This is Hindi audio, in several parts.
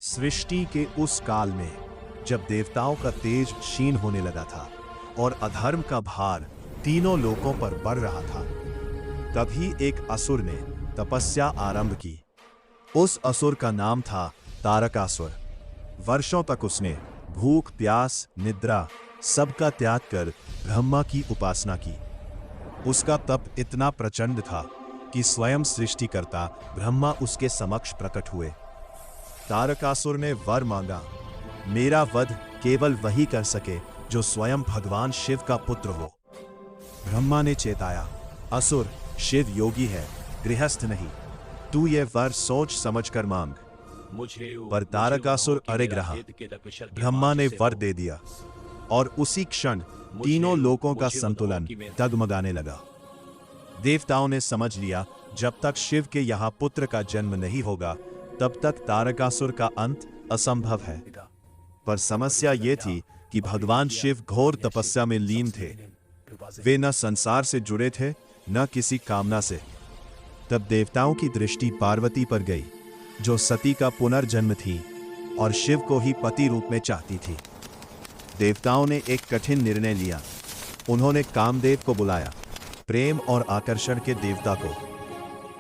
सृष्टि के उस काल में जब देवताओं का तेज क्षीण होने लगा था और अधर्म का भार तीनों लोकों पर बढ़ रहा था, तभी एक असुर ने तपस्या आरंभ की। उस असुर का नाम था तारकासुर। वर्षों तक उसने भूख, प्यास, निद्रा सबका त्याग कर ब्रह्मा की उपासना की। उसका तप इतना प्रचंड था कि स्वयं सृष्टिकर्ता ब्रह्मा उसके समक्ष प्रकट हुए। तारकासुर ने वर मांगा, मेरा वध केवल वही कर सके जो स्वयं भगवान शिव का पुत्र हो। ब्रह्मा ने चेताया, असुर, शिव योगी है, गृहस्थ नहीं। तू ये वर सोच समझकर मांग। पर तारकासुर अड़िग रहा। ब्रह्मा ने वर दे दिया और उसी क्षण तीनों लोकों का संतुलन डगमगाने लगा। देवताओं ने समझ लिया, जब तक शिव के यहाँ पुत्र का जन्म नहीं होगा तब तक तारकासुर का अंत असंभव है। पर समस्या ये थी कि भगवान शिव घोर तपस्या में लीन थे। वे न संसार से जुड़े थे, न किसी कामना से। तब देवताओं की दृष्टि पार्वती पर गई, जो सती का पुनर्जन्म थी और शिव को ही पति रूप में चाहती थी। देवताओं ने एक कठिन निर्णय लिया। उन्होंने कामदेव को बुलाया, प्रेम और आकर्षण के देवता को।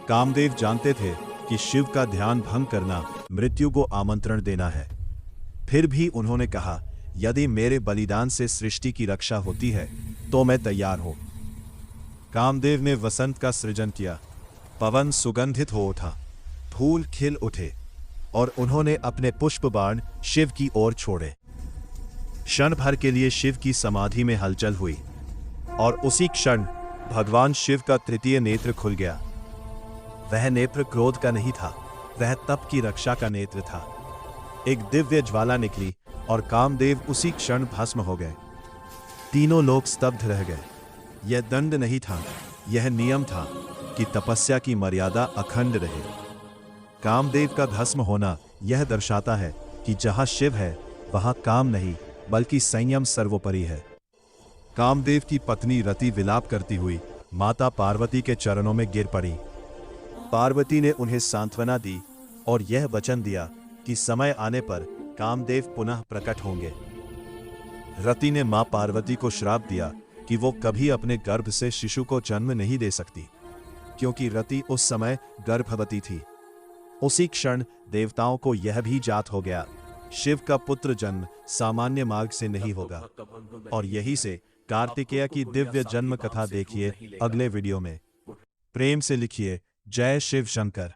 कामदेव जानते थे कि शिव का ध्यान भंग करना मृत्यु को आमंत्रण देना है। फिर भी उन्होंने कहा, यदि मेरे बलिदान से सृष्टि की रक्षा होती है तो मैं तैयार हूं। कामदेव ने वसंत का सृजन किया। पवन सुगंधित हो उठा, फूल खिल उठे और उन्होंने अपने पुष्प बाण शिव की ओर छोड़े। क्षण भर के लिए शिव की समाधि में हलचल हुई और उसी क्षण भगवान शिव का तृतीय नेत्र खुल गया। वह नेत्र क्रोध का नहीं था, वह तप की रक्षा का नेत्र था। एक दिव्य ज्वाला निकली और कामदेव उसी क्षण भस्म हो गए। तीनों लोग स्तब्ध रह गए। यह दंड नहीं था, यह नियम था कि तपस्या की मर्यादा अखंड रहे। कामदेव का भस्म होना यह दर्शाता है कि जहां शिव है वहां काम नहीं बल्कि संयम सर्वोपरि है। कामदेव की पत्नी रति विलाप करती हुई माता पार्वती के चरणों में गिर पड़ी। पार्वती ने उन्हें सांत्वना दी और यह वचन दिया कि समय आने पर कामदेव पुनः प्रकट होंगे। रति ने मां पार्वती को श्राप दिया कि वो कभी अपने गर्भ से शिशु को जन्म नहीं दे सकती, क्योंकि रति उस समय गर्भवती थी। उसी क्षण देवताओं को यह भी जात हो गया, शिव का पुत्र जन्म सामान्य मार्ग से नहीं होगा। और यही से कार्तिकेय की दिव्य जन्म कथा देखिए अगले वीडियो में। प्रेम से लिखिए, जय शिव शंकर।